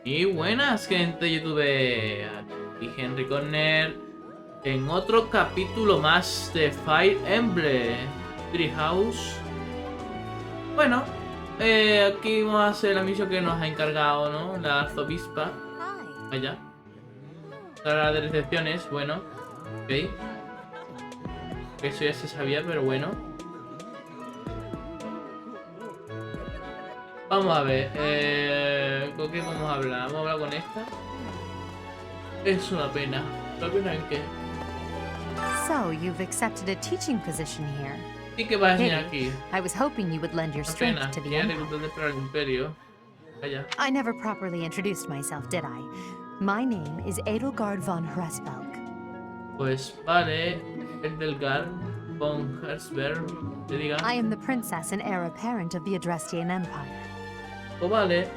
Y buenas, gente YouTube. Aquí Henry Corner en otro capítulo más de Fire Emblem Treehouse. Bueno, aquí vamos a hacer la misión que nos ha encargado, ¿no? La arzobispa. Allá. Sala de recepciones, bueno. Ok. Eso ya se sabía, pero bueno. Vamos a ver, ¿con qué vamos a hablar? ¿Vamos a hablar con esta? Es una pena. ¿Una pena en qué? So, you've accepted a teaching position here. ¿Y qué vas a enseñar aquí? I was hoping you would lend your Una strength pena. to the ¿Quieres Empire. reclutar para el Imperio? Vaya. I never properly introduced myself, did I? My name is Edelgard von Hresvelg. Pues vale, Edelgard von Herzberg, te diga. I am the princess and heir apparent of the Adrestian Empire. Pues vale.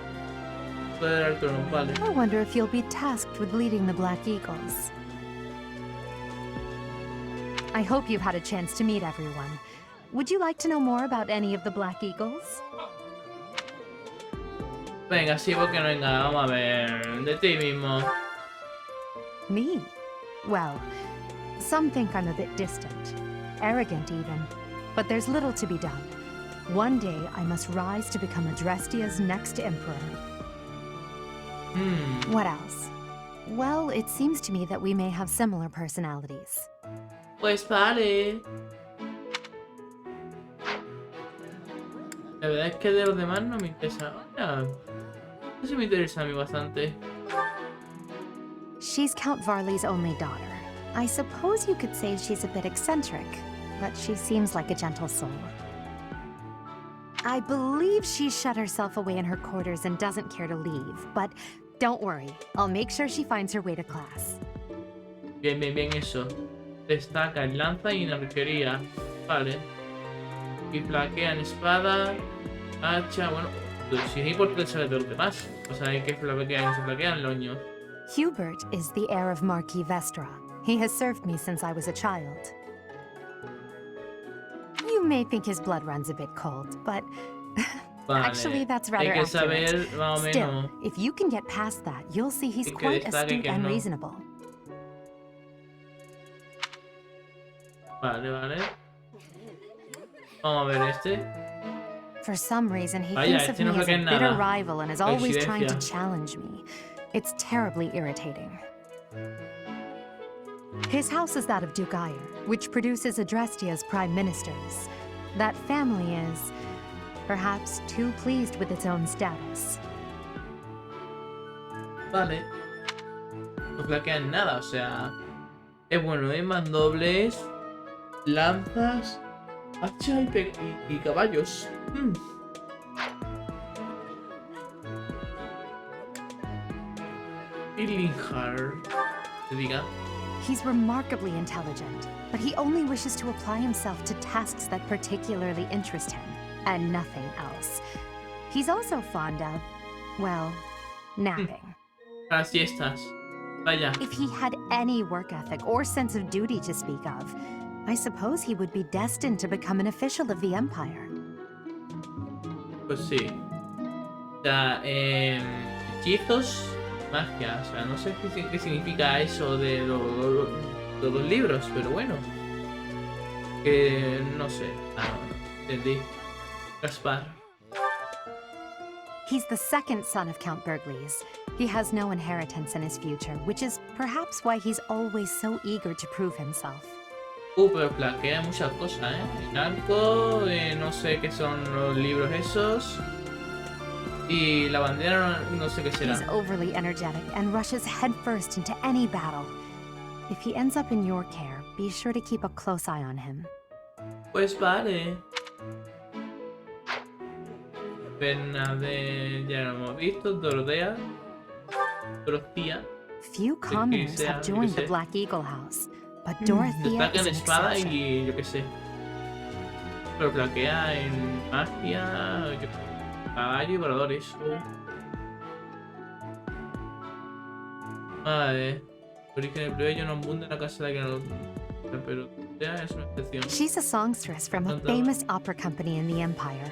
Puede dar el trono, vale. I wonder if you'll be tasked with leading the Black Eagles. I hope you've had a chance to meet everyone. Would you like to know more about any of the Black Eagles? Venga, sí, porque no venga, vamos a ver. De ti mismo. Me? Well, some think I'm a bit distant, arrogant even, but there's little to be done. One day I must rise to become Adrestia's next emperor. What else? Well, it seems to me that we may have similar personalities. Pues vale. La verdad es que de los demás no me interesa. Ah, eso me interesa a mí bastante. She's Count Varley's only daughter. I suppose you could say she's a bit eccentric, but she seems like a gentle soul. I believe she shut herself away in her quarters and doesn't care to leave, but don't worry, I'll make sure she finds her way to class. Bien, bien, bien eso. Destaca en lanza y en arquería. Vale. Y flaquea en espada, hacha, bueno. Pues si es importante saber de los demás. O sea, hay que flaquear y no se flaquea en loño. Hubert is the heir of Marquis Vestra. He has served me since I was a child. You may think his blood runs a bit cold, but Vale. actually that's rather Hay que saber accurate. más o menos. Still, if you can get past that, you'll see he's Que quite destaque astute que and no. reasonable. Vale, vale. Vamos a ver este. For some reason, he Vaya, thinks of este no me as a flaquea en bitter nada. rival and is always trying to Coincidencia. challenge me. It's terribly irritating. His house is that of Duke Ire, which produces Adrestia's prime ministers. That family is, perhaps, too pleased with its own status. Vale. No flaquea en nada, o sea. Es bueno, hay mandobles, lanzas, hacha y caballos. Y Linhard, te diga. He's remarkably intelligent, but he only wishes to apply himself to tasks that particularly interest him, and nothing else. He's also fond of, well, napping. Las siestas. Vaya. If he had any work ethic or sense of duty to speak of, I suppose he would be destined to become an official of the Empire. Pues sí. O sea, hechizos, magia. O sea, no sé qué significa eso de los libros, pero bueno. Que no sé. Ah, no, entendí. Gaspar. He's the second son of Count Bergliez. He has no inheritance in his future, which is perhaps why he's always so eager to prove himself. Pero flaquea muchas cosas, El arco, no sé qué son los libros esos. Y la bandera no sé qué será. He's overly energetic and rushes headfirst into any battle. If he ends up in your care, be sure to keep a close eye on him. Pues vale. Bernadette ya lo hemos visto. Dorotea. Few commoners have joined the Black Eagle House, but Dorothea Destaca is en an espada exception. y yo qué sé. Pero flaquea en magia, caballo y voladores. Vale. Origen del plebeyo no abunda en la casa de la que no. Pero ya es una excepción. She's a songstress from a famous opera company in the Empire.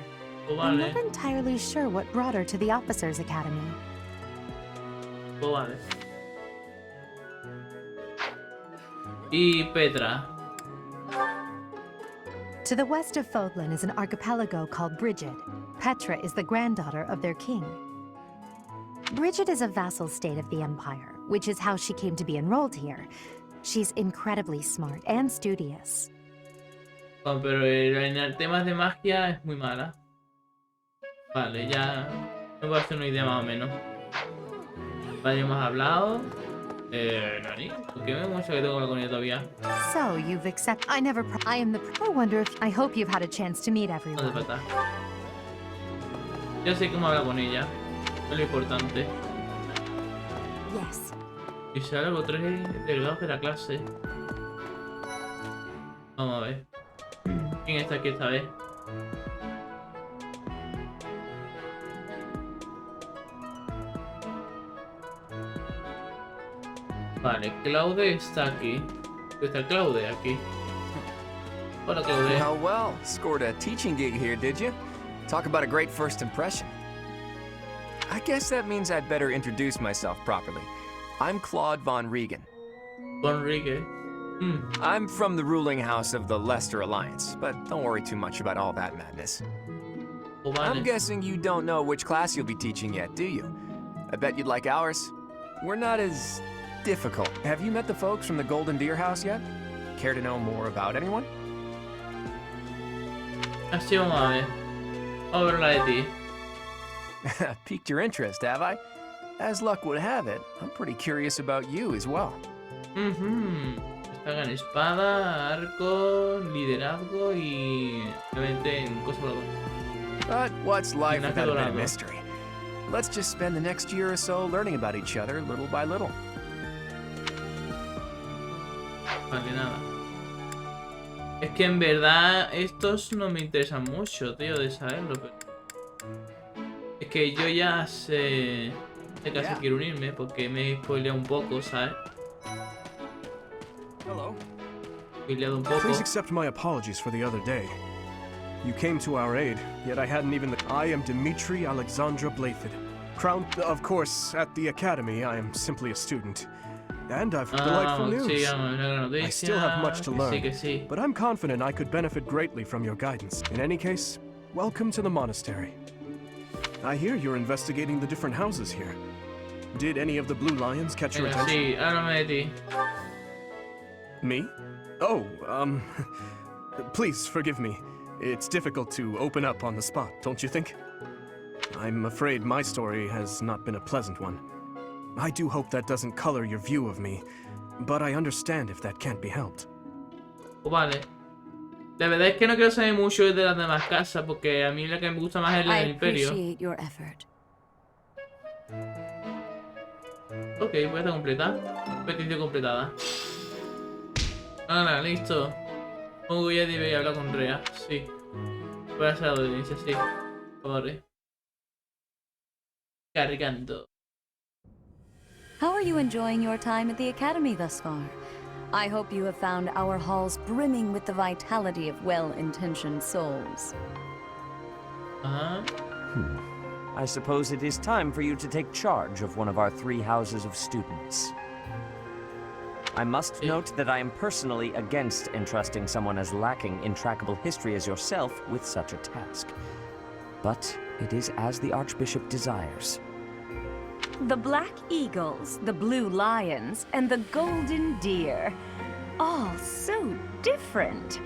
Oh, I'm vale. not entirely sure what brought her to the Officers' Academy. Pues vale. Y Petra. To the west of Fodlan is an archipelago called Brigid. Petra is the granddaughter of their king. Brigid is a vassal state of the Empire, which is how she came to be enrolled here. She's incredibly smart and studious. Oh, pero en temas de magia es muy mala. Vale, ya me voy a hacer una idea más o menos. Vale, hemos hablado. Nani, ¿por qué me muestra que tengo que hablar con ella todavía? So, you've accepted. I am the. I wonder if. I hope you've had a chance to meet No everyone. hace falta. Ya sé cómo hablar con ella. Es lo importante. Yes. Y sale los 3 delegados de la clase. Vamos a ver. ¿Quién está aquí esta vez? Vale, Claude está aquí. Está Claude aquí. Hola, Claude. Well, well, scored a teaching gig here, did you? Talk about a great first impression. I guess that means I'd better introduce myself properly. I'm Claude von Regan. Enrique. I'm from the ruling house of the Leicester Alliance, but don't worry too much about all that madness. Oh, vale. I'm guessing you don't know which class you'll be teaching yet, do you? I bet you'd like ours. We're not as difficult. Have you met the folks from the Golden Deer House yet? Care to know more about anyone? Así vamos a ver. Vamos a ver la de ti. Piqued your interest, have I? As luck would have it, I'm pretty curious about you as well. Está en espada, arco, liderazgo y obviamente en cosas voladores. But what's life Linaje without a bit of dorado. mystery? Let's just spend the next year or so learning about each other little by little. Vale, nada. Es que en verdad estos no me interesan mucho, tío, de saberlo, pero... Es que yo ya sé... De casi quiero unirme porque me he spoileado un poco, ¿sabes? Hello. Spoileado un poco. Please accept my apologies for the other day. You came to our aid, yet I hadn't even... I am Dmitri Alexandra Blayford. Crowned, of course, at the Academy, I am simply a student. And I've delightful news. Sí, una noticia. I still have much to Que learn, sí, que sí. but I'm confident I could benefit greatly from your guidance. In any case, welcome to the monastery. I hear you're investigating the different houses here. Did any of the Blue Lions catch your Venga, attention? sí, háblame de ti. Me? Oh, please forgive me. It's difficult to open up on the spot, don't you think? I'm afraid my story has not been a pleasant one. I do hope that doesn't color your view of me, but I understand if that can't be helped. Pues vale. La verdad es que no quiero saber mucho de las demás casas porque a mí la que me gusta más es la I del Imperio. appreciate your effort. Ok, pues está completa. Petición completada. Ahora, listo. Pongo ya debe hablar con Rea. Sí. Voy a hacer la audiencia, sí. Por favor. Cargando. How are you enjoying your time at the Academy thus far? I hope you have found our halls brimming with the vitality of well-intentioned souls. Ajá. I suppose it is time for you to take charge of one of our 3 houses of students. I must note that I am personally against entrusting someone as lacking in trackable history as yourself with such a task. But it is as the Archbishop desires. The Black Eagles, the Blue Lions, and the Golden Deer. All so different.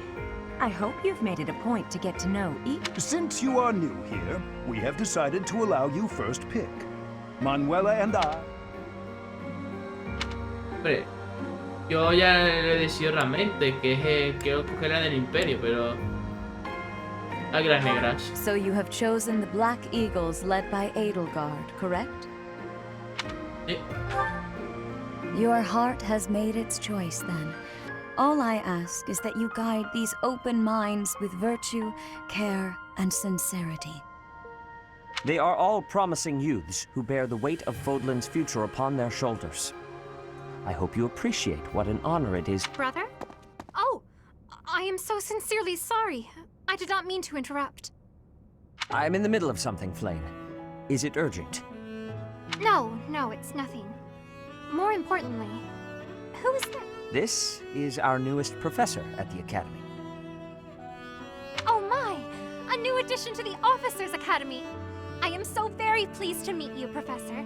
I hope you've made it a point to get to know each. Since you are new here, we have decided to allow you first pick. Manuela and I. Hombre, yo ya le decía realmente que es quiero coger la del Imperio, pero... Hay las negras. So you have chosen the Black Eagles led by Edelgard, correct? Sí. Your heart has made its choice then. All I ask is that you guide these open minds with virtue, care, and sincerity. They are all promising youths who bear the weight of Fodlan's future upon their shoulders. I hope you appreciate what an honor it is. Brother? Oh, I am so sincerely sorry. I did not mean to interrupt. I'm in the middle of something, Flame. Is it urgent? No, it's nothing. more importantly, who is that? This is our newest professor at the Academy. Oh my! A new addition to the Officers' Academy! I am so very pleased to meet you, Professor.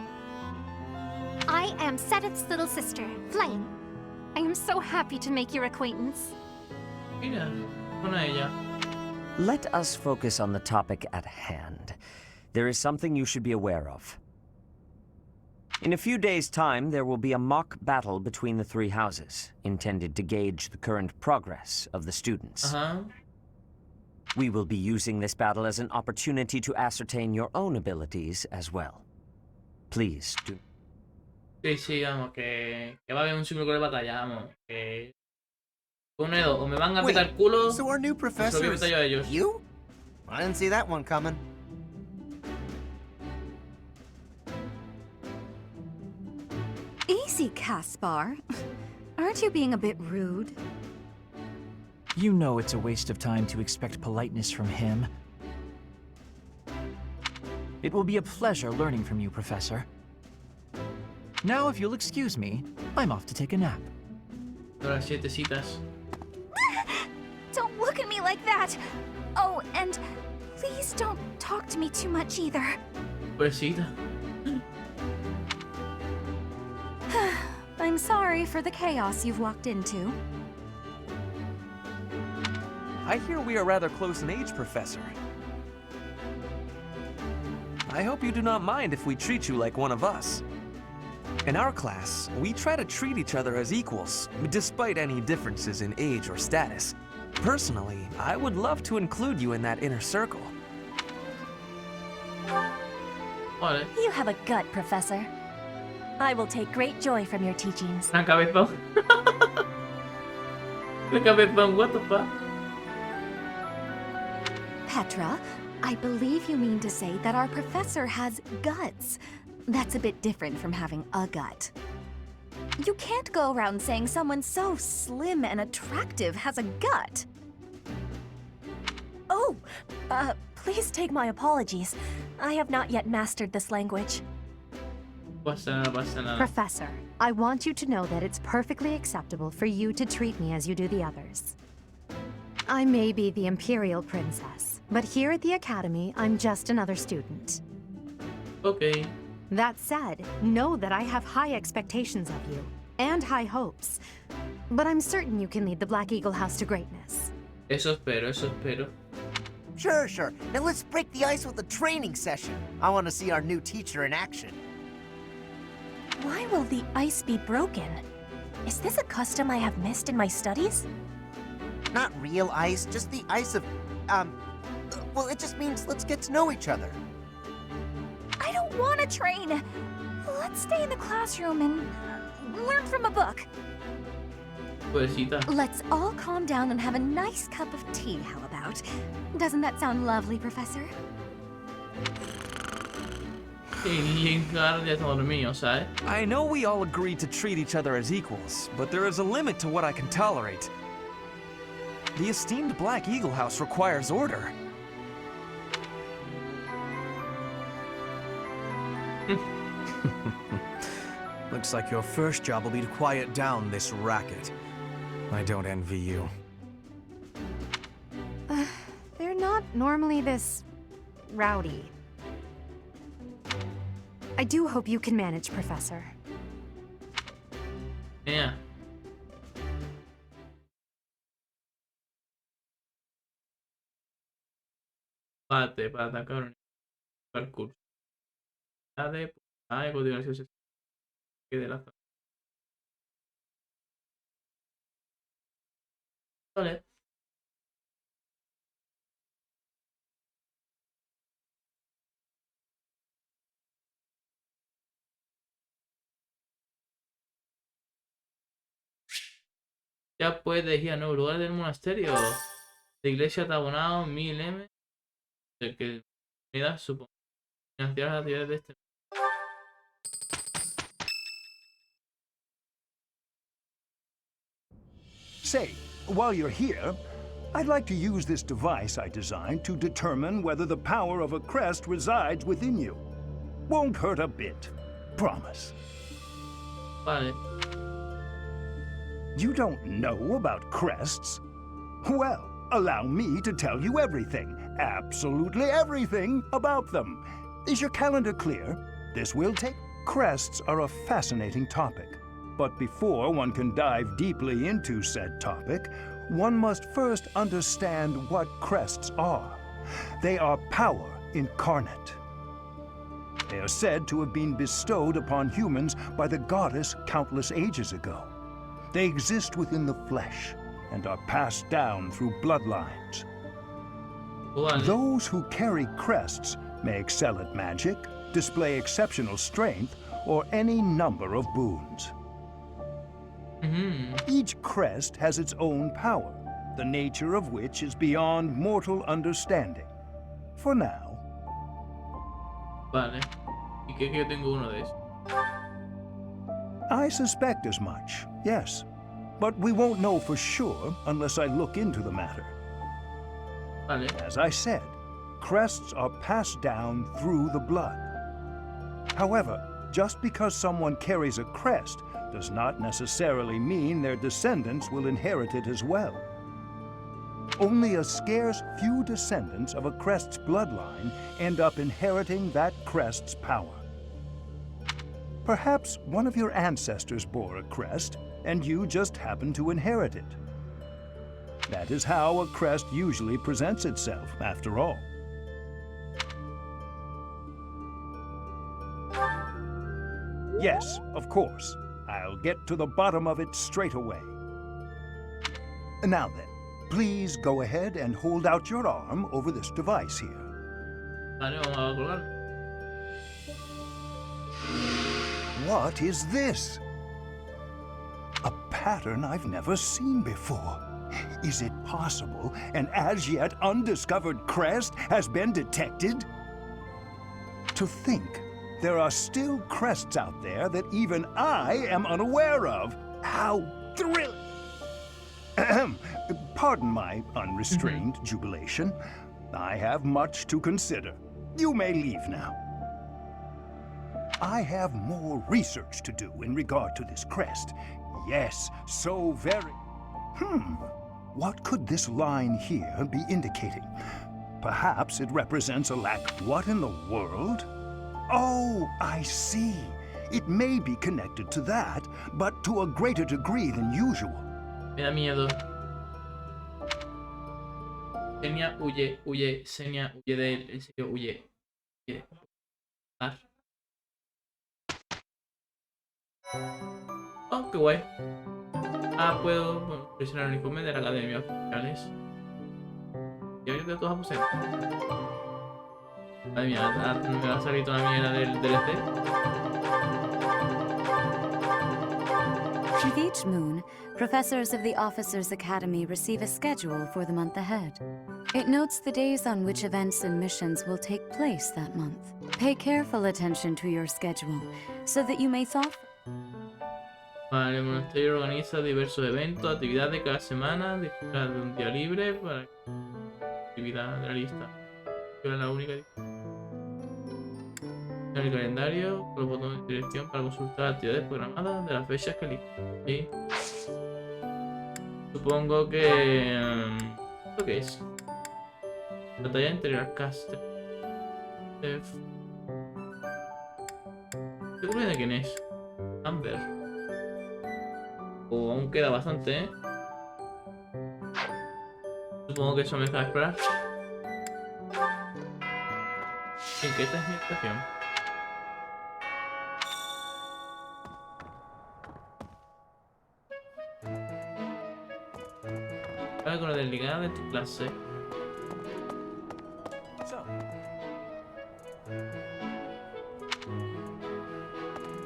I am Sedith's little sister, Flame. I am so happy to make your acquaintance. Mira, con ella. Let us focus on the topic at hand. There is something you should be aware of. In a few days' time, there will be a mock battle between the three houses, intended to gauge the current progress of the students. We will be using this battle as an opportunity to ascertain your own abilities as well. Please do. Sí, vamos, que va a haber un simulacro de batalla, vamos. Que uno de dos, o me van a pegar culo, so our new o se lo professor voy a is petar yo a ellos. you? I didn't see that one coming. Easy, Caspar. Aren't you being a bit rude? You know it's a waste of time to expect politeness from him. It will be a pleasure learning from you, Professor. Now, if you'll excuse me, I'm off to take a nap. Ahora 7 citas. Don't look at me like that! Oh, and please don't talk to me too much either. Pobrecita. I'm sorry for the chaos you've walked into. I hear we are rather close in age, Professor. I hope you do not mind if we treat you like one of us. In our class, we try to treat each other as equals, despite any differences in age or status. Personally, I would love to include you in that inner circle. Vale. You have a gut, Professor. I will take great joy from your teachings. Un cabezón. Un cabezón, what the fuck? Petra, I believe you mean to say that our professor has guts. That's a bit different from having a gut. You can't go around saying someone so slim and attractive has a gut. Oh, please take my apologies. I have not yet mastered this language. Pasa nada. Professor, I want you to know that it's perfectly acceptable for you to treat me as you do the others. I may be the Imperial Princess, but here at the Academy, I'm just another student. Okay. That said, know that I have high expectations of you, and high hopes. But I'm certain you can lead the Black Eagle House to greatness. Eso espero, eso espero. Sure. Now let's break the ice with a training session. I want to see our new teacher in action. Why will the ice be broken? Is this a custom I have missed in my studies? Not real ice, just the ice of, well, it just means let's get to know each other. I don't want to train. Let's stay in the classroom and learn from a book. Pobrecita. Let's all calm down and have a nice cup of tea, how about? Doesn't that sound lovely, Professor? Y claro, ya está dormido, ¿sabes? I know we all agreed to treat each other as equals, but there is a limit to what I can tolerate. The esteemed Black Eagle House requires order. Looks like your first job will be to quiet down this racket. I don't envy you. They're not normally this rowdy. I do hope you can manage, Professor. Yeah. Pate para atacar un curso. De continuación que de la zona. Vale. Ya puedes ir a nuevos lugares del monasterio. La iglesia te ha abonado 1000 M. De que me da, supongo. Financiar las actividades de este. Say, while you're here, I'd like to use this device I designed to determine whether the power of a crest resides within you. Won't hurt a bit. Promise. Vale. You don't know about crests? Well, allow me to tell you everything, absolutely everything about them. Is your calendar clear? This will take... Crests are a fascinating topic, but before one can dive deeply into said topic, one must first understand what crests are. They are power incarnate. They are said to have been bestowed upon humans by the goddess countless ages ago. They exist within the flesh and are passed down through bloodlines. Vale. Those who carry crests may excel at magic, display exceptional strength, or any number of boons. Each crest has its own power, the nature of which is beyond mortal understanding. For now. Vale. ¿Y qué que yo tengo uno de esos? I suspect as much, yes. But we won't know for sure unless I look into the matter. Vale. As I said, crests are passed down through the blood. However, just because someone carries a crest does not necessarily mean their descendants will inherit it as well. Only a scarce few descendants of a crest's bloodline end up inheriting that crest's power. Perhaps one of your ancestors bore a crest, and you just happen to inherit it. That is how a crest usually presents itself, after all. Yes, of course. I'll get to the bottom of it straight away. Now then, please go ahead and hold out your arm over this device here. Vale, vamos a colgar. What is this? A pattern I've never seen before. Is it possible an as yet undiscovered crest has been detected? To think there are still crests out there that even I am unaware of. How thrilling! Pardon my unrestrained jubilation. I have much to consider. You may leave now. I have more research to do in regard to this crest. Yes, so very... What could this line here be indicating? Perhaps it represents a lack... What in the world? Oh, I see. It may be connected to that, but to a greater degree than usual. Me da miedo. Senia huye, huye. Senia huye de él. En serio, huye. Huye. Oh, qué guay. Ah, puedo presionar el uniforme de la Academia Oficiales. Y ahora de todos aposentos. Madre mía, me va a salir toda la mierda del DLC. With each moon, professors of the Officers' Academy receive a schedule for the month ahead. It notes the days on which events and missions will take place that month. Pay careful attention to your schedule, so that you may Vale, el monasterio organiza diversos eventos, actividades cada semana, disfrutar de un día libre para actividad de la lista. Yo era la única. En el calendario, con los botones de dirección para consultar actividades programadas de las fechas que elijo. ¿Sí? Supongo que... ¿Esto qué es? Batalla interior caster. ¿Este grupo de quién es? Amber. O aún queda bastante, ¿eh? Supongo que eso me deja explorar. ¿En qué esta es mi estación? Habla con la delegada de tu clase.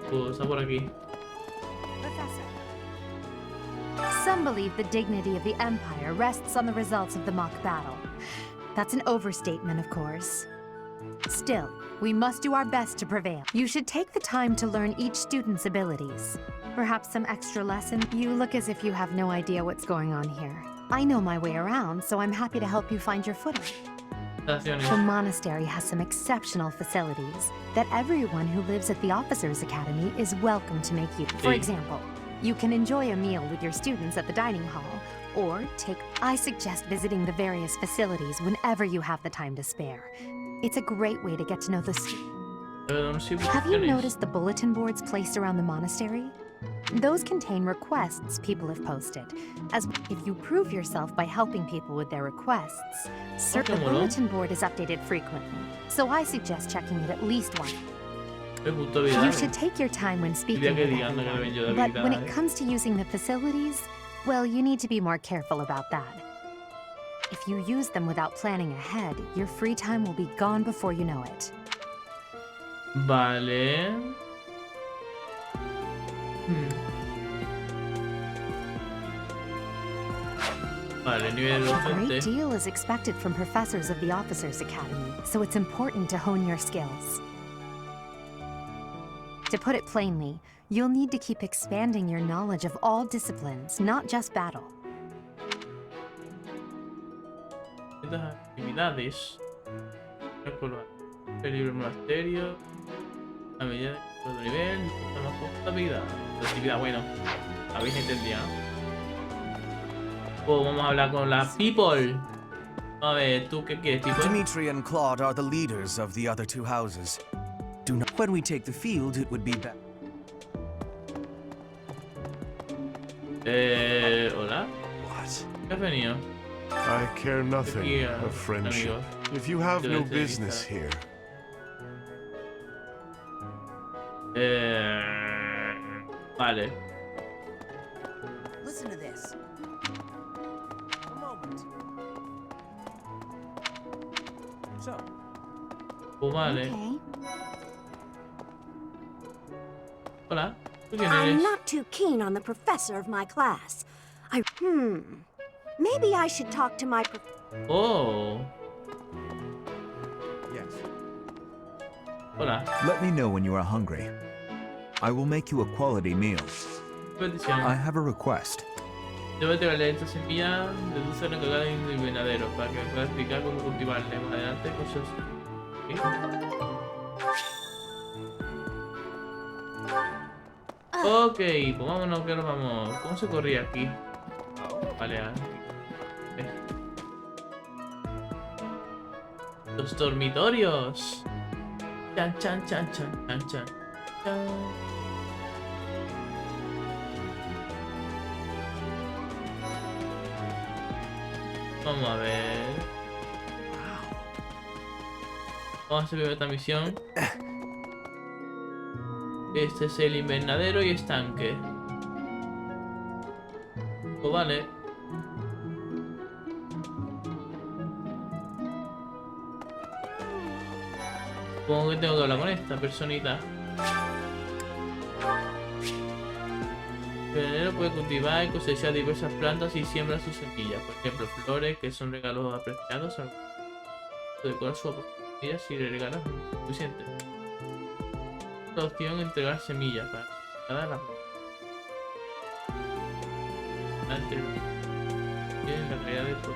Pues está por aquí. Some believe the dignity of the Empire rests on the results of the mock battle. That's an overstatement, of course. Still, we must do our best to prevail. You should take the time to learn each student's abilities. Perhaps some extra lesson? You look as if you have no idea what's going on here. I know my way around, so I'm happy to help you find your footing. The monastery has some exceptional facilities that everyone who lives at the Officers' Academy is welcome to make use. For example, you can enjoy a meal with your students at the dining hall, or I suggest visiting the various facilities whenever you have the time to spare. It's a great way to get to know the students. Have you noticed the bulletin boards placed around the monastery? Those contain requests people have posted. As if you prove yourself by helping people with their requests, the bulletin board is updated frequently, so I suggest checking it at least once. You should take your time when speaking with everyone, but when it comes to using the facilities, well, you need to be more careful about that. If you use them without planning ahead, your free time will be gone before you know it. Vale. Vale, nivel A great docente. deal is expected from professors of the Officers' Academy, so it's important to hone your skills. To put it plainly, you'll need to keep expanding your knowledge of all disciplines, not just battle. Estas actividades. Peligro monasterio. A medida de todo nivel, disfruta más justa vida. Actividad, bueno. Habéis entendido, ¿no? Pues vamos a hablar con la people. A ver, ¿tú qué quieres, tipo? Dimitri and Claude are the leaders of the other two houses. Do not. When we take the field, it would be better. Hola. What? ¿Qué has venido? I care nothing Aquí, of friendship. amigo. If you have De no la entrevista. business here. Vale. Listen to this. A moment. So, Pues vale. Hola. ¿Tú quién I'm eres? not too keen on the professor of my class. Maybe I should talk to my Oh. yes. Hola. Let me know when you are hungry. I will make you a quality meal. Petición. I have a request. Debo traerle esta semilla de dulce encargada en el invernadero para que me pueda explicar cómo cultivarla más adelante con sus... Ok, pues vámonos que nos vamos. ¿Cómo se corría aquí? Vale, los dormitorios. Chan, chan, chan, chan, chan, chan. Vamos a ver. Vamos a hacer esta misión. Este es el invernadero y estanque. Pues vale. Supongo que tengo que hablar con esta personita. El invernadero puede cultivar y cosechar diversas plantas y siembra sus semillas. Por ejemplo, flores, que son regalos apreciados. Decorar sus semillas si le regalas suficiente. La opción entregar semillas para cada la tienen la calidad de todo.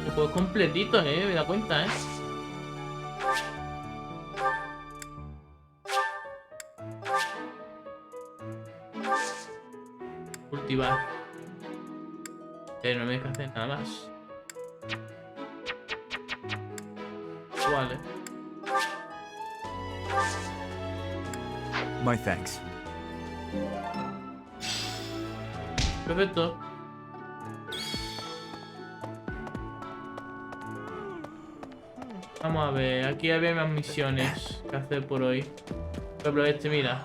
El juego es completito, me da cuenta, Cultivar. Pero no me deja hacer nada más. Vale. My thanks. Perfecto. Vamos a ver, aquí hay más misiones que hacer por hoy. Por ejemplo, mira.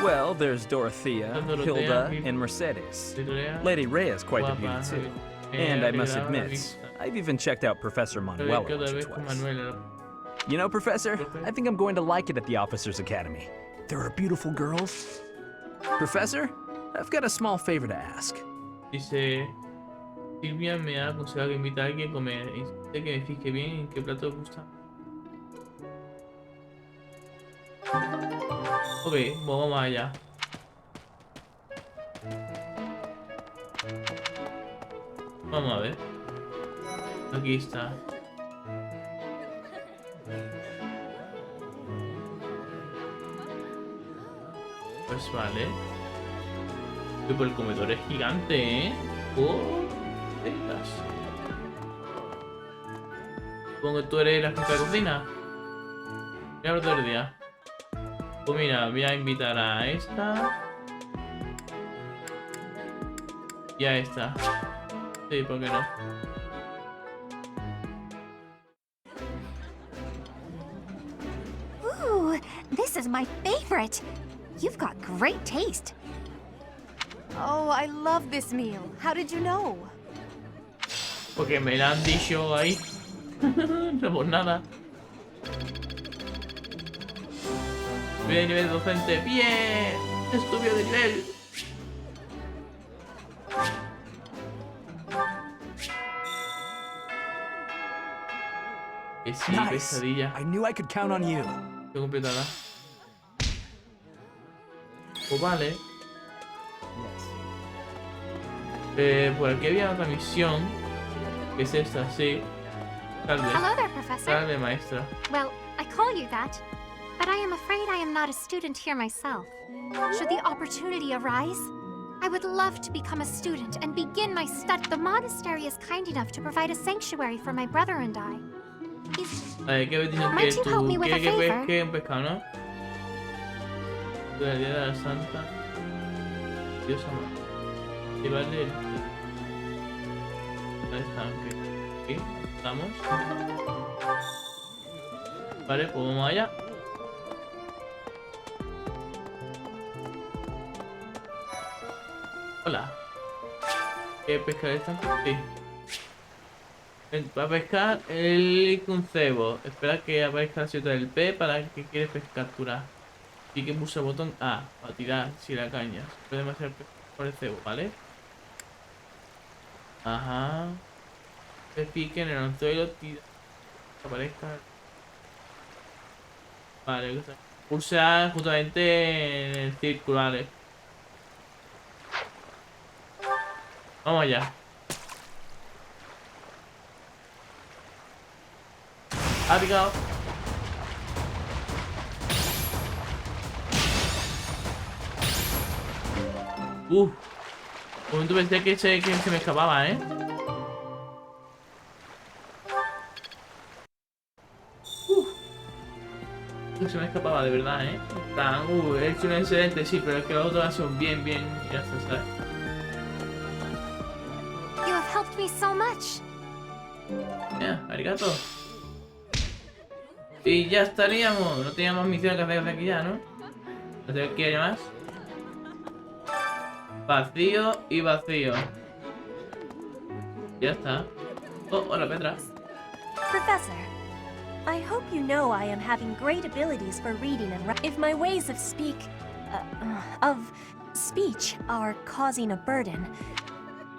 Well, there's Dorothea, Dorothea, Hilda, Hil- and Mercedes. Dorothea, Lady Rhea is quite a guapa, beauty too. eh, And I must Rhea, admit, vista. I've even checked out Professor Pero Manuela es que otra once or vez con twice. Manuela. You know, Professor, Profe. I think I'm going to like it at the Officers' Academy. There are beautiful girls. Professor, I've got a small favor to ask. Dice, Silvia me ha aconsejado que invite a alguien a comer. Y sé que me fije bien en qué plato gusta. Ok, pues vamos allá. Vamos a ver. Aquí está. Pues vale. Pero el comedor es gigante, ¿eh? Oh, ventas. Supongo que tú eres la jefa de cocina. Voy a hablar todo el día. Pues mira, voy a invitar a esta. Y a esta. Sí, ¿por qué no? Ooh, this is my favorite. You've got great taste. Oh, I love this meal. How did you know? Porque me la han dicho ahí. No por nada. Subí de nivel docente. ¡Bien! Estudio de nivel. Que sí, Nice. pesadilla. I knew I could count on you. Estoy completada. Pues vale. Por aquí había otra misión. Que es esta, sí. Salve. Hello there, Professor. Salve, maestra. Well, I call you that, but I am afraid I am not a student here myself. Should the opportunity arise, I would love to become a student and begin my study. The monastery is kind enough to provide a sanctuary for my brother and I. ¿Qué me dicen que Might you help me tú with a quieres que favor? pesque un pescado, no? De la día de la Santa. Dios amado. Y vale el... Ahí está, ok. Aquí estamos. Vale, pues vamos allá. Hola. ¿Qué pescar esta? Sí. Para pescar el concebo. Espera que aparezca la silueta del P para que quieres capturar. Y que pulsa el botón A para tirar si la caña. Puede hacer por el cebo, ¿vale? Ajá. Se pique en el anzuelo, tira. Que aparezca. Vale, pulsa justamente en el círculo, vale. Vamos allá. Ha picado. Un momento pensé que se me escapaba, ¿eh? Se me escapaba de verdad, ¿eh? He hecho un excelente, sí, pero es que los otros son bien, ya se sabe. You have helped me so much. Ya, arigato. Y ya estaríamos. No teníamos más misiones que hacer de aquí ya, ¿no? No sé qué hay más. Vacío y vacío. Ya está. Oh, hola Petra. Professor, I hope you know I am having great abilities for reading and writing. If my ways of speech are causing a burden.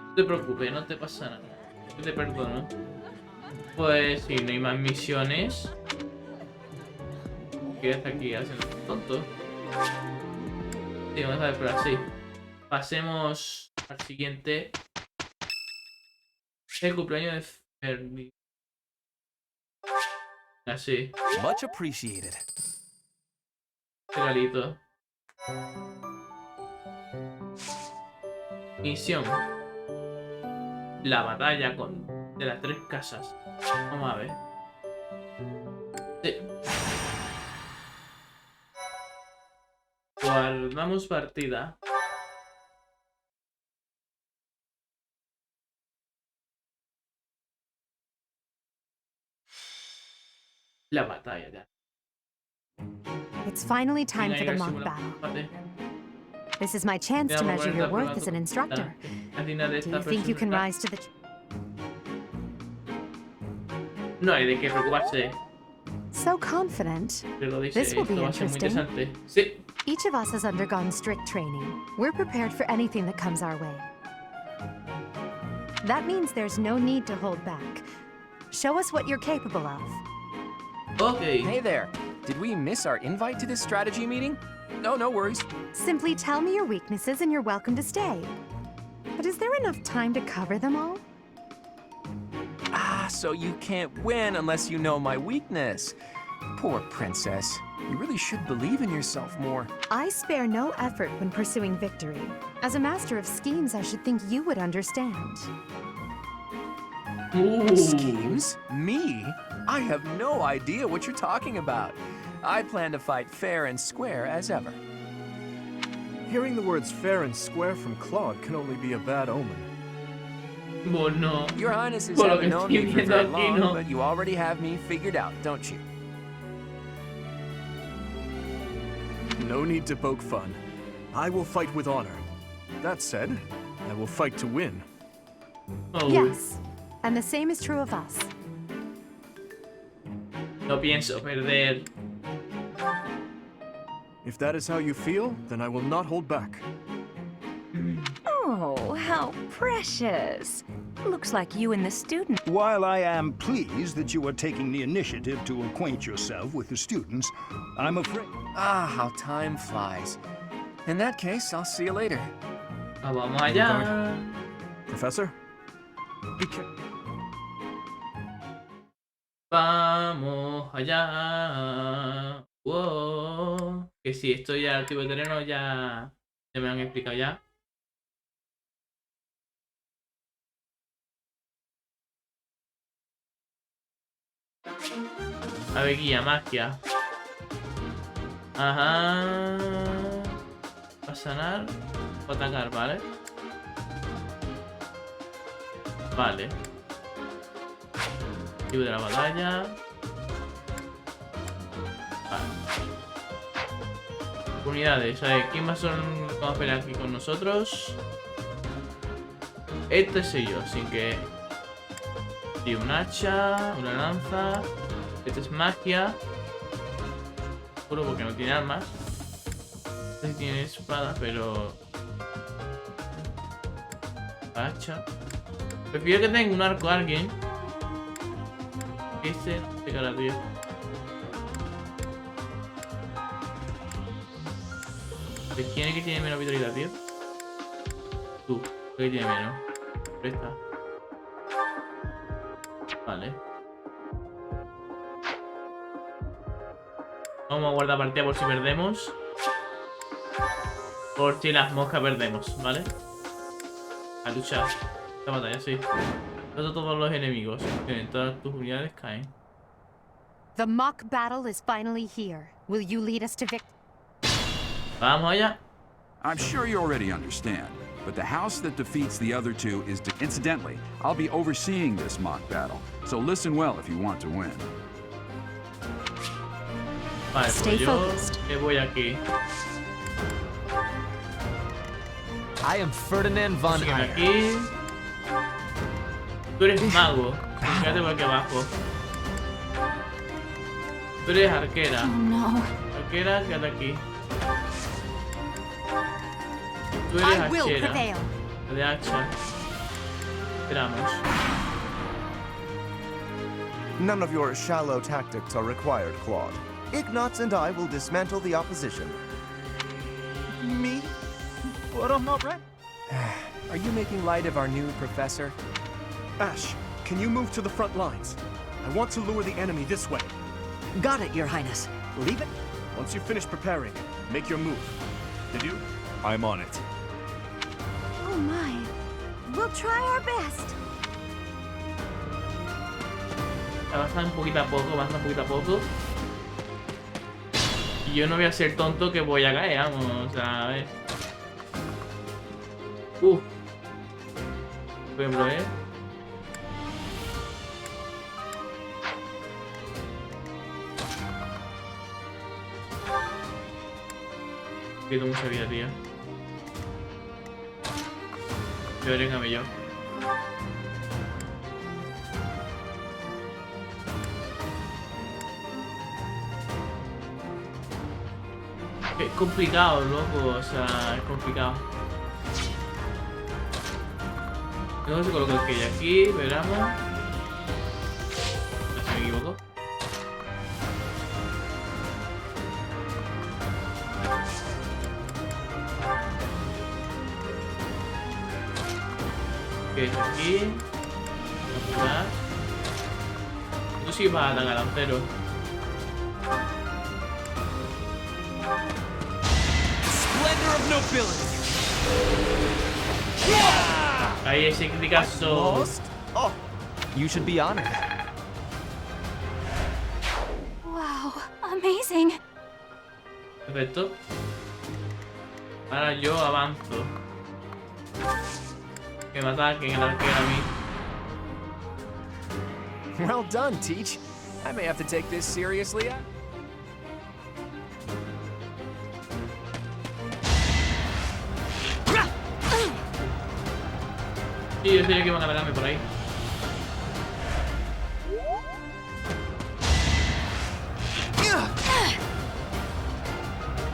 No te preocupes, no te pasa nada. Yo te perdono. Pues si no hay más misiones. ¿Qué hace aquí? Hacen tonto. Sí, vamos a ver por así. Pasemos al siguiente. El cumpleaños de Fermi. Así. Much appreciated. Regalito. Misión. La batalla de las tres casas. Vamos a ver. Sí. Guardamos partida. La batalla ya. It's finally time for the mock battle. This is my chance to measure your worth as an instructor. Do you think you can rise to the... No hay de qué preocuparse. So confident. This will be interesting. Sí. Each of us has undergone strict training. We're prepared for anything that comes our way. That means there's no need to hold back. Show us what you're capable of. Okay. Hey there. Did we miss our invite to this strategy meeting? No worries. Simply tell me your weaknesses and you're welcome to stay. But is there enough time to cover them all? Ah, so you can't win unless you know my weakness. Poor princess. You really should believe in yourself more. I spare no effort when pursuing victory. As a master of schemes, I should think you would understand. Schemes? Me? I have no idea what you're talking about. I plan to fight fair and square as ever. Hearing the words fair and square from Claude can only be a bad omen. Bueno, Your Highnesses por lo haven't que known estoy me for viendo very aquí, long, no. but you already have me figured out, don't you? No need to poke fun. I will fight with honor. That said, I will fight to win. Oh, Yes, and the same is true of us. no pienso perder. If that is how you feel, then I will not hold back. Oh, how precious. Looks like you and the student. While I am pleased that you are taking the initiative to acquaint yourself with the students, I'm afraid... Ah, how time flies. In that case, I'll see you later. Ah, vamos allá. Professor? Be careful. Vamos allá. Wow. Que si esto ya el tipo de terreno ya me han explicado ya. A ver, guía, magia. Ajá. Para sanar o atacar, ¿vale? Vale. Libro de la batalla. Vale. Unidades, a ver, ¿quién más son? Vamos a pelear aquí con nosotros. Este soy yo, sin que... Y un hacha, una lanza. Este es magia. Puro porque no tiene armas. Este sí tiene espada, pero... Hacha. Prefiero que tenga un arco alguien. Este cara, tío. ¿Quién es que tiene menos vitalidad, tío? Tú, ¿qué tiene menos? Presta. Vale. Vamos a guardar partida por si perdemos. Por si las moscas perdemos, ¿vale? A luchar. Esta batalla, sí. Todos los enemigos. Todas tus unidades caen. The mock battle is finally here. Will you lead us to victory? Vamos allá. I'm sure you already understand, but the house that defeats the other two is... Incidentally, I'll be overseeing this mock battle, so listen well if you want to win. Vale, Stay pues yo focused. me voy aquí. I am Ferdinand von Sígueme Eyre. aquí. Tú eres mago. Fíjate por aquí abajo. Tú eres arquera. Oh no. Arquera, quédate aquí. Tú eres I will hachera. prevail. De hacha. Esperamos. None of your shallow tactics are required, Claude. Ignatz and I will dismantle the opposition. Me? But I'm not ready. Are you making light of our new professor? Ash, can you move to the front lines? I want to lure the enemy this way. Got it, Your Highness. Leave it. Once you finish preparing, make your move. Did you? I'm on it. Oh my. We'll try our best. Avanza un poquito a poco, avanza un poquito a poco. Y yo no voy a ser tonto que voy a caer, vamos, o sea, a ver. Por ejemplo, Pierdo mucha vida, tío. Pero véngame yo. Es complicado, loco, o sea, es complicado. Luego se coloca el que hay aquí, veramos. No se me equivoco. Que aquí. Apurar. Tú sí vas a atacar lancero. Splendor of nobility. Ahí ese criticazo. Oh, you should be honored. Wow, amazing. Perfecto. Ahora yo avanzo. Que me ataquen el arquero a mí. Well done, Teach. I may have to take this seriously. Sí, yo sabía que iban a atacarme por ahí.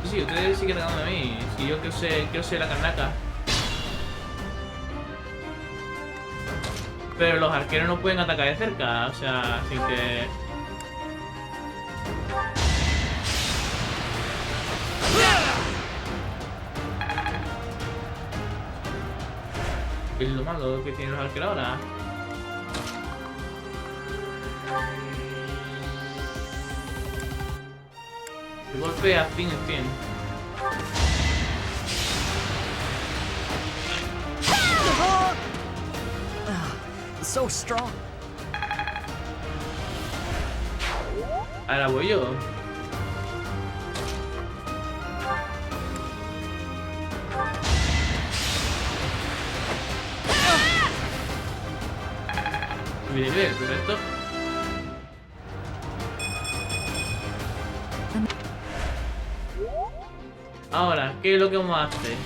Sí, ustedes siguen atacando a mí. Si yo quiero ser la carnaca. Pero los arqueros no pueden atacar de cerca, o sea, sin que... ¿Qué es lo malo que tienen los arqueros ahora? El golpe a fin en fin. So strong. Ahora voy yo. Mi nivel, perfecto. Ahora, ¿qué es lo que vamos a hacer?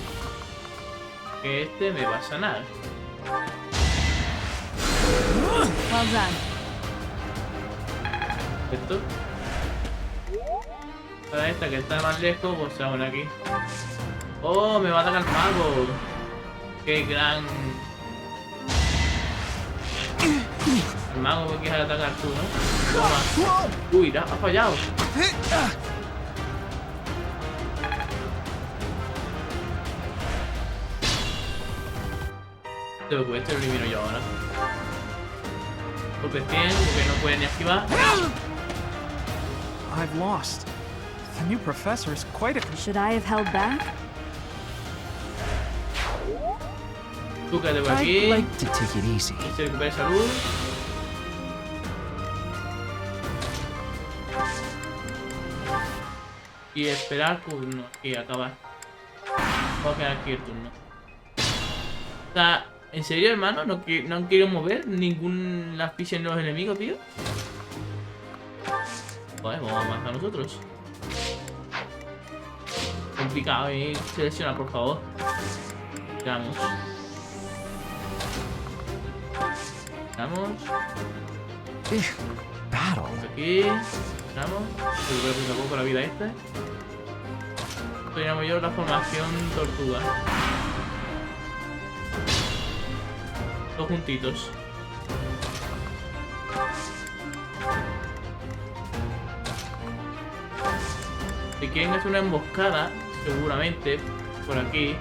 Que este me va a sanar. Well done. Perfecto. Para esta que está más lejos, pues se van aquí. Oh, me va a atacar el mago. Qué gran... El mago me quieres atacar tú, ¿no? Toma. Uy, ha fallado. Este lo elimino yo ahora. Golpe 100, porque no puede ni esquivar. I've lost. The new professor is quite a... Should I have held back? Tú quédate por aquí. I'd like to take it easy. Se recupera salud. Y esperar turno. Y acabar. Voy a quedar aquí el turno. O sea, ¿en serio, hermano? ¿No quiero mover ningún las fichas en los enemigos, tío? Joder, vamos a avanzar nosotros. Complicado, selecciona, por favor. Vamos. Vamos. Aquí. Vamos. Recupero poco la vida esta. Esto llamo yo la formación tortuga. Todos juntitos. Si quieren hacer una emboscada, seguramente, por aquí.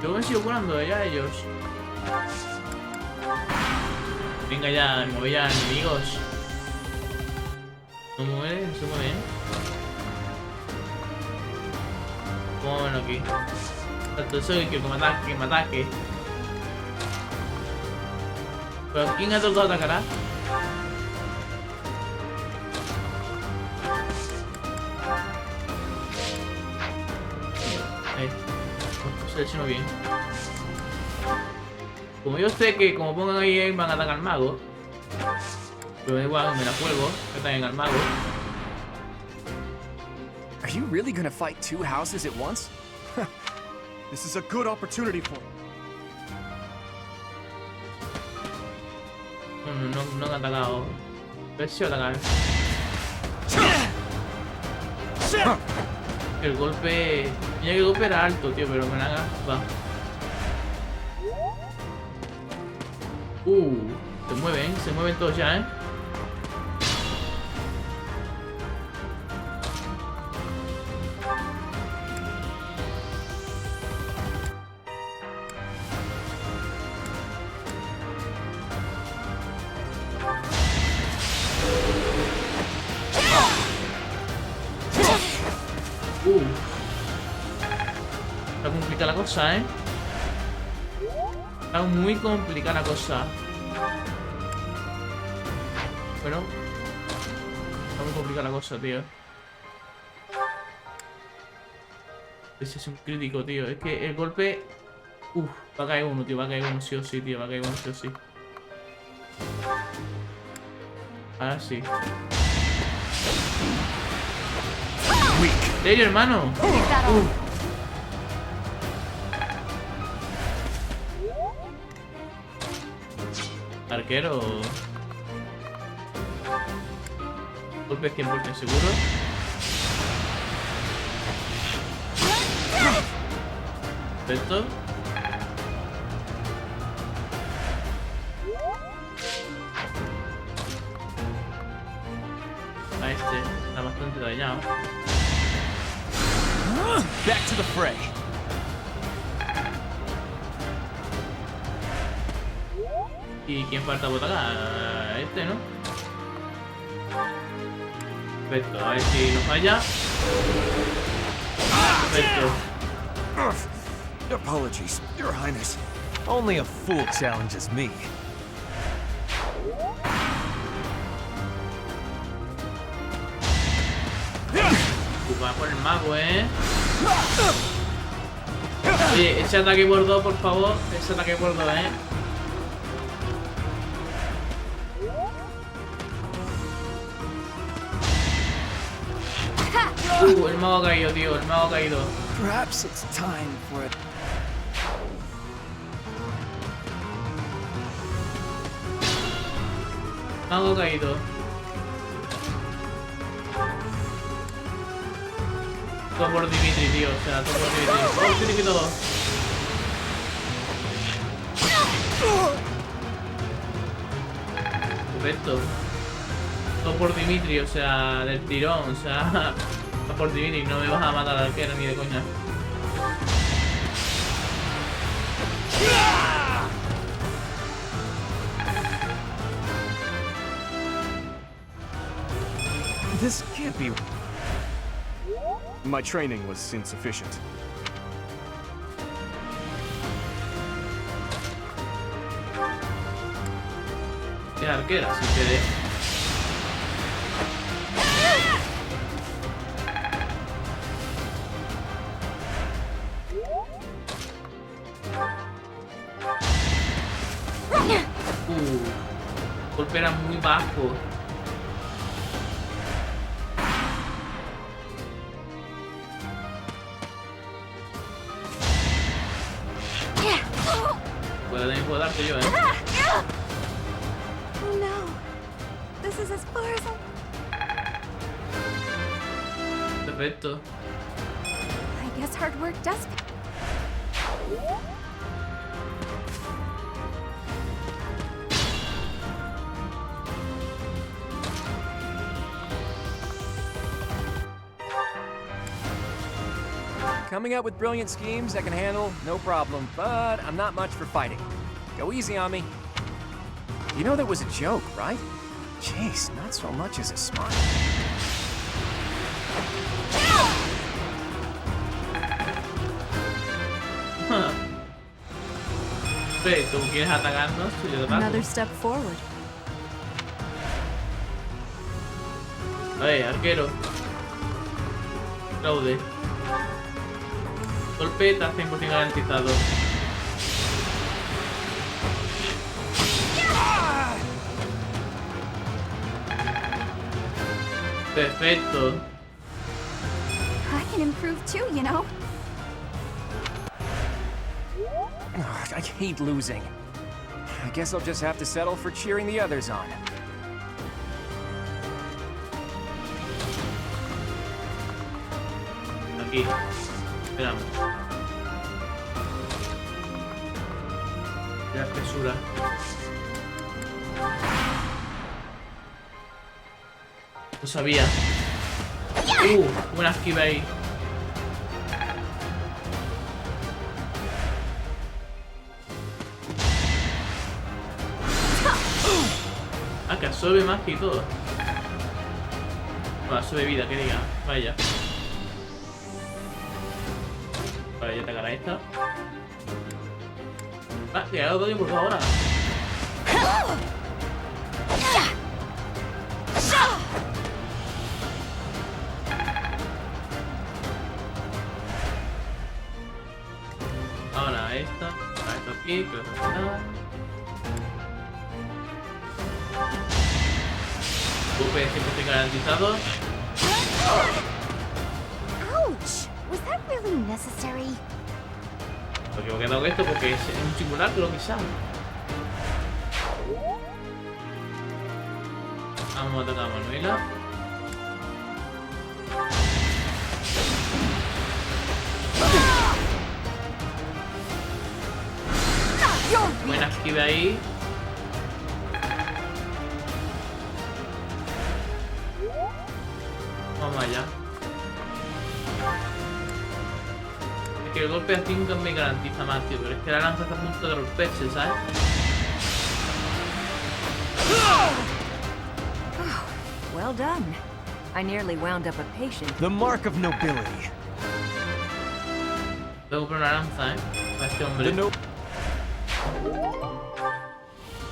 Yo me sigo curando ya ellos. Venga ya, mueve ya, enemigos. No mueve, no se mueve, Vámonos aquí. Tanto soy que me ataque. ¿Pero quién ha tocado atacará? Selecciono bien. Como yo sé que como pongan ahí van a atacar al mago, pero igual me la juego, que ataquen al mago. Are you really gonna fight two houses at once? This is a good opportunity for me. No han atacado. Pero sí atacar. El golpe... Mira que el golpe era alto, tío, pero me la haga... Va. Se mueven todos ya, cosa, ¿eh? Está muy complicada la cosa. Bueno. Está muy complicada la cosa, tío. Ese es un crítico, tío. Es que el golpe... Uf, va a caer uno, tío. Va a caer uno sí o sí, tío. Va a caer uno sí o sí. Ahora sí. ¿En serio, hermano? Arquero. Golpe 100% seguro. Perfecto. A este está bastante dañado. Back to the fray. ¿Y quién falta por acá? Este, ¿no? Perfecto, a ver si nos falla. Perfecto. Apologies, Your Highness. Only a fool challenges me. Va por el mago, ¿eh? Oye, ese ataque por 2, por favor. Ese ataque por 2, ¿eh? El mago ha caído, tío. El mago ha caído. Perhaps it's time for it. Mago ha caído. Todo por Dimitri, tío. O sea, todo por Dimitri. ¡Oh, Dimitri todo! Perfecto. Todo por Dimitri, o sea, del tirón. O sea, todo por Dimitri. No me vas a matar al arquero ni de coña. This can't be. My training was insufficient. Es arquera, si quieres. Golpe era muy bajo. También puedo darte yo, ¿eh? Oh no. This is as far as Perfecto. I guess hard work does. Coming up with brilliant schemes I can handle, no problem, but I'm not much for fighting. Go easy on me. You know that was a joke, right? Jeez, not so much as a smile. Perfecto, ¿quieres atacarnos? Yo te ataco. Another step forward. A ver, arquero. Fraude. Golpe está 100% garantizado. Perfecto. I can improve too, you know. I hate losing. I guess I'll just have to settle for cheering the others on. Aquí. Esperamos. La espesura. Lo sabía. Buena esquiva ahí. Ah, que absorbe más que todo. Bueno, absorbe vida, que diga. Vaya. Vale, ya atacar a esta. Ah, que hago todo impulso ahora. Ahora esta. Ahora esto aquí, creo que está. Golpes 100% garantizados. Ouch! Was that really necessary? Porque me he quedado con esto porque es un simulacro, quizá. Vamos a atacar a Manuela. Buena esquiva ahí. Vamos allá. Es que el golpe a 5 me garantiza más, tío. Pero es que la lanza está a punto de romperse, ¿sabes? Well done. I nearly wound up a patient. The mark of nobility. Tengo que comprar una lanza, para este hombre.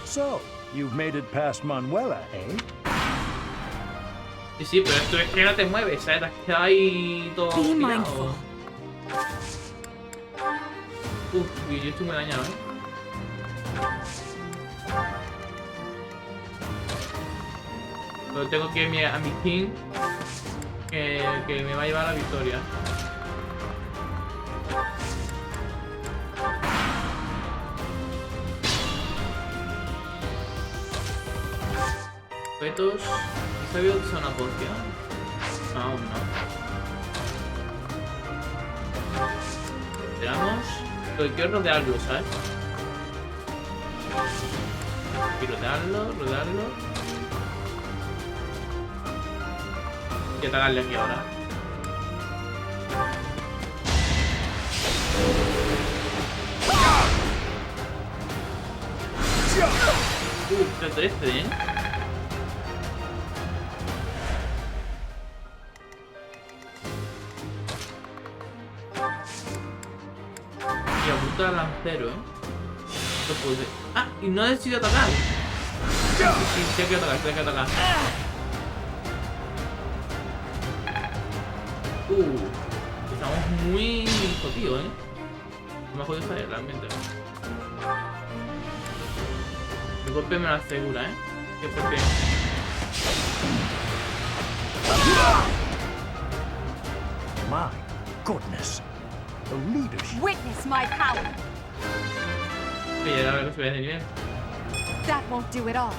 So, you've made it past Manuela, eh? Sí, sí, pero esto es que no te mueves, ¿sabes? Te has quedado ahí todo Be tirado. mindful. Uf, y yo estoy muy dañado, ¿eh? Pero tengo que ir a mi king, que me va a llevar a la victoria. Objetos. ¿He sabido que es una poción? No, aún no. Esperamos. Pero quiero rodearlo, ¿sabes? Quiero rodearlo. Y atacarle aquí ahora. Qué 13, ¿eh? Y apunta al lancero, ¿eh? No puede. Ah, y no ha decidido atacar. Sí, hay que atacar, hay que atacar. Estamos muy jodidos, ¿eh? No me ha jodido salir realmente. El golpe me lo asegura, ¿eh? Que porque... My goodness. The leadership. Witness my power. Oye, ahora que se ve de nivel. That won't do it all.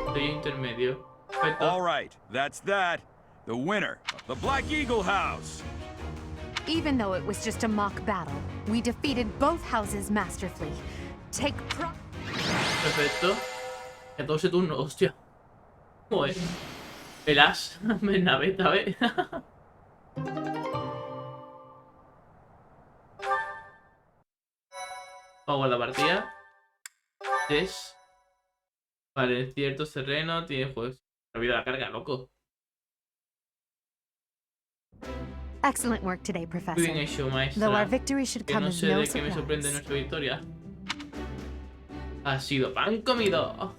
Estoy intermedio. Perfecto. All right, that's that. The winner of the Black Eagle House. Even though it was just a mock battle, we defeated both houses masterfully. Take pride. Perfecto. 14 turnos, hostia. Joder. Verás, me naveta, ¿ves? Vamos a la partida. Es. Vale, en cierto terreno tiene juegos. Me olvidado la carga, loco. Excellent work today, Professor. Muy bien hecho, maestra. Though our victory should Que come no as sé no de qué me sorprende surprise. nuestra victoria. Ha sido pan comido.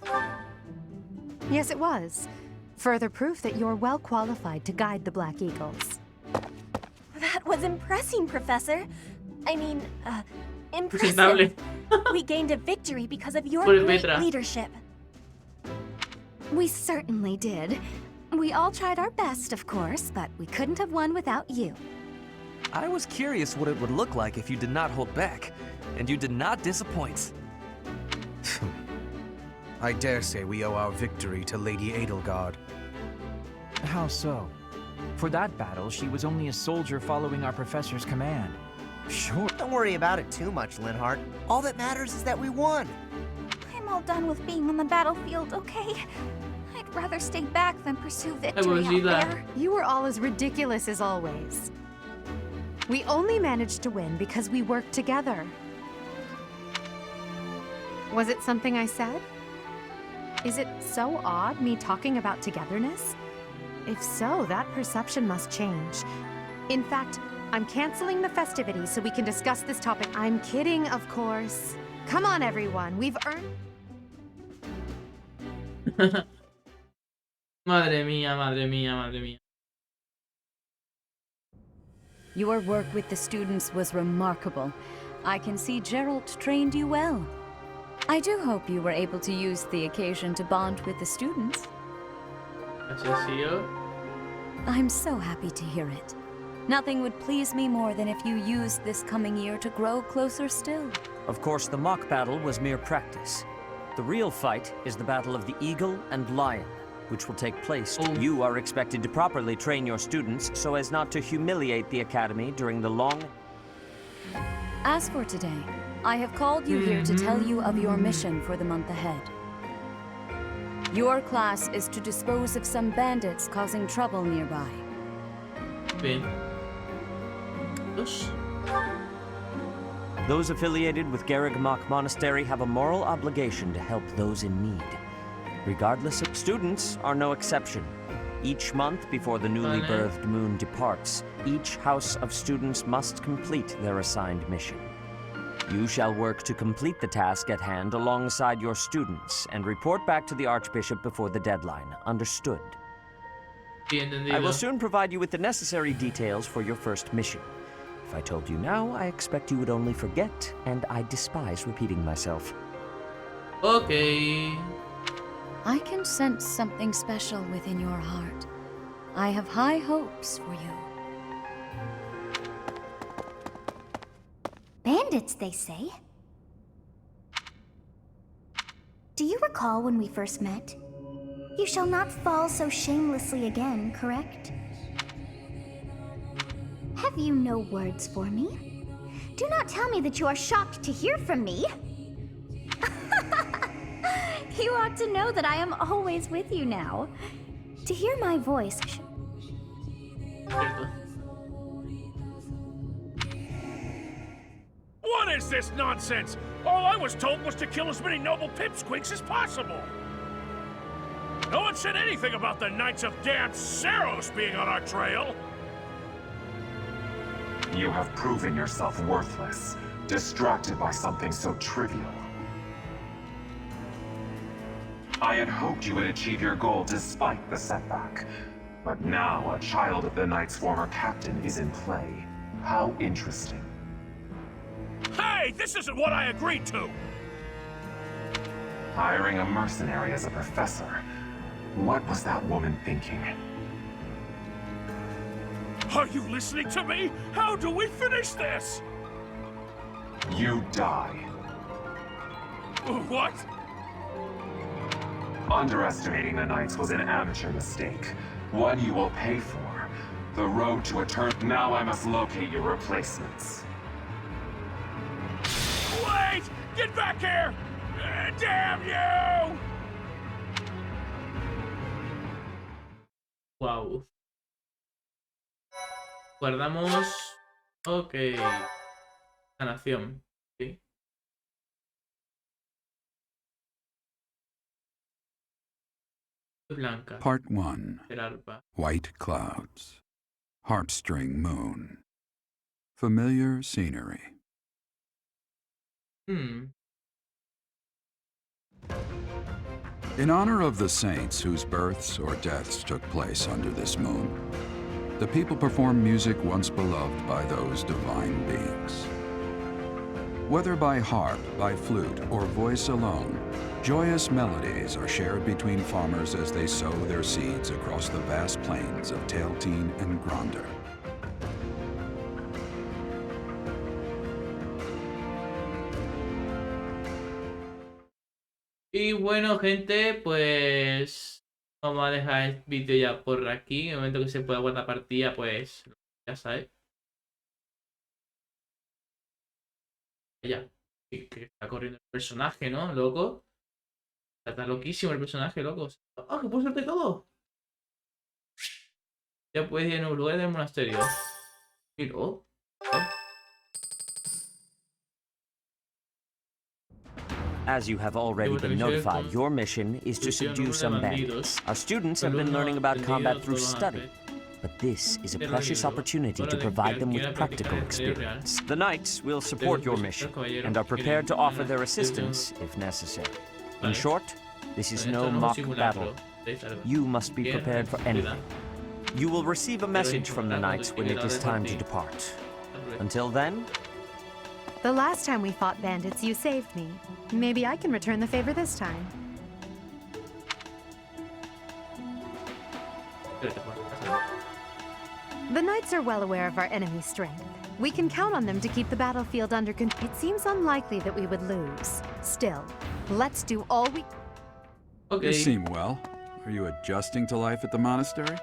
Yes, it was. Further proof that you're well qualified to guide the Black Eagles. That was impressive, Professor. I mean, Presentable. impressive. We gained a victory because of your Pobre great Petra. leadership. We certainly did. We all tried our best, of course, but we couldn't have won without you. I was curious what it would look like if you did not hold back, and you did not disappoint. I dare say we owe our victory to Lady Edelgard. How so? For that battle, she was only a soldier following our professor's command. Sure. Don't worry about it too much, Linhart. All that matters is that we won. I'm all done with being on the battlefield, okay? I'd rather stay back than pursue victory out there. You were all as ridiculous as always. We only managed to win because we worked together. Was it something I said? Is it so odd, me talking about togetherness? If so, that perception must change. In fact, I'm canceling the festivities so we can discuss this topic. I'm kidding, of course. Come on, everyone. We've earned... Madre mía, madre mía, madre mía. Your work with the students was remarkable. I can see Gerald trained you well. I do hope you were able to use the occasion to bond with the students. I'm so happy to hear it. Nothing would please me more than if you used this coming year to grow closer still. Of course, the mock battle was mere practice. The real fight is the battle of the Eagle and Lion, which will take place. You are expected to properly train your students so as not to humiliate the Academy during the long... As for today, I have called you here to tell you of your mission for the month ahead. Your class is to dispose of some bandits causing trouble nearby. Bien. Those affiliated with Garrigmach Monastery have a moral obligation to help those in need. Regardless of... Students are no exception. Each month before the newly birthed moon departs, each house of students must complete their assigned mission. You shall work to complete the task at hand alongside your students and report back to the Archbishop before the deadline. Understood? I will soon provide you with the necessary details for your first mission. If I told you now, I expect you would only forget, and I despise repeating myself. Okay. I can sense something special within your heart. I have high hopes for you. Bandits, they say. Do you recall when we first met? You shall not fall so shamelessly again, correct? Have you no words for me? Do not tell me that you are shocked to hear from me. You ought to know that I am always with you now. To hear my voice... What is this nonsense? All I was told was to kill as many noble pipsqueaks as possible. No one said anything about the Knights of Damned Saros being on our trail. You have proven yourself worthless, distracted by something so trivial. I had hoped you would achieve your goal despite the setback. But now a child of the Knight's former captain is in play. How interesting. Hey, this isn't what I agreed to! Hiring a mercenary as a professor. What was that woman thinking? Are you listening to me? How do we finish this? You die. What? Underestimating the Knights was an amateur mistake. One you will pay for. The road to eternity. Now I must locate your replacements. Wait! Get back here! Damn you! Wow. Guardamos. Ok. Sanación. Sí. Blanca. Part 1. El arpa. White clouds. Heartstring moon. Familiar scenery. In honor of the saints whose births or deaths took place under this moon, the people perform music once beloved by those divine beings. Whether by harp, by flute, or voice alone, joyous melodies are shared between farmers as they sow their seeds across the vast plains of Tailteen and Gronder. Y bueno, gente, pues vamos a dejar el vídeo ya por aquí. En el momento que se pueda guardar partida, pues ya sabes. Ya. Y que está corriendo el personaje, ¿no? Loco. Está loquísimo el personaje, loco. ¡Ah, que puedo hacerte todo! Ya puedes ir en un lugar del monasterio. Y luego. As you have already been notified, your mission is to subdue some bandits. Our students have been learning about combat through study. but this is a precious opportunity to provide them with practical experience. The knights will support your mission and are prepared to offer their assistance if necessary. In short, this is no mock battle. You must be prepared for anything. You will receive a message from the knights when it is time to depart. Until then... The last time we fought bandits, you saved me. Maybe I can return the favor this time. The knights are well aware of our enemy's strength. We can count on them to keep the battlefield under control. It seems unlikely that we would lose. Still, let's do all we... You seem well. Are you adjusting to life at the monastery?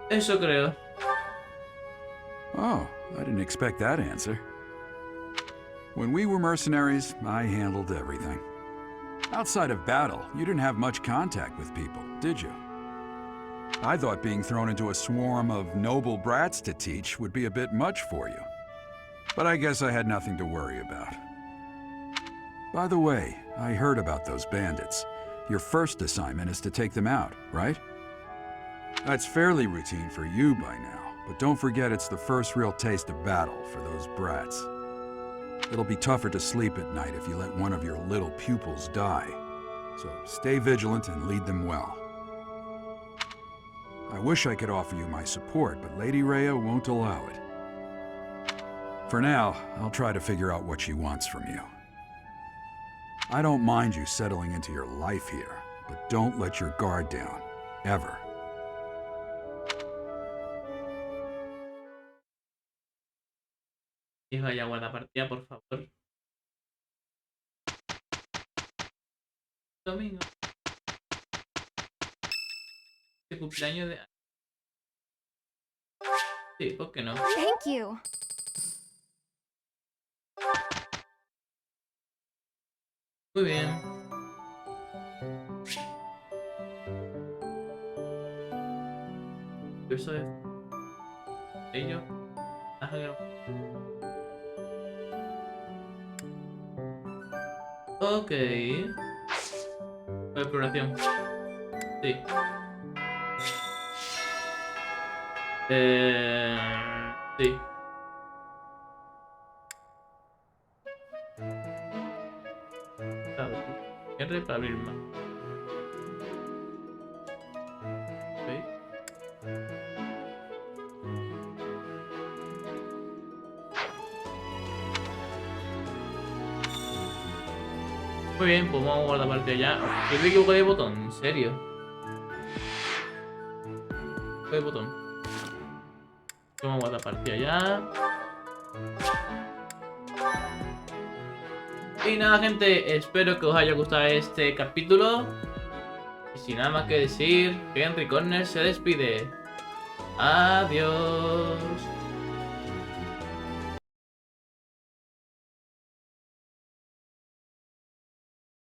Eso creo. Oh, I didn't expect that answer. When we were mercenaries, I handled everything. Outside of battle, you didn't have much contact with people, did you? I thought being thrown into a swarm of noble brats to teach would be a bit much for you. But I guess I had nothing to worry about. By the way, I heard about those bandits. Your first assignment is to take them out, right? That's fairly routine for you by now, but don't forget it's the first real taste of battle for those brats. It'll be tougher to sleep at night if you let one of your little pupils die. So stay vigilant and lead them well. I wish I could offer you my support, but Lady Rhea won't allow it. For now, I'll try to figure out what she wants from you. I don't mind you settling into your life here, but don't let your guard down, ever. Hijo, ya guarda partida, por favor. Domingo. ¿El cumpleaños de...? Sí, ¿por qué no? Thank you. Muy bien. Eso es... ellos... Ok. Exploración. Sí. Sí. R para abrir más. Ok. Muy bien, pues vamos a guardar partida ya. Yo me equivoqué de botón, en serio. ¿Qué botón? Vamos a guardar partida ya. Y nada, gente, espero que os haya gustado este capítulo. Y sin nada más que decir, Henry Corner se despide. Adiós.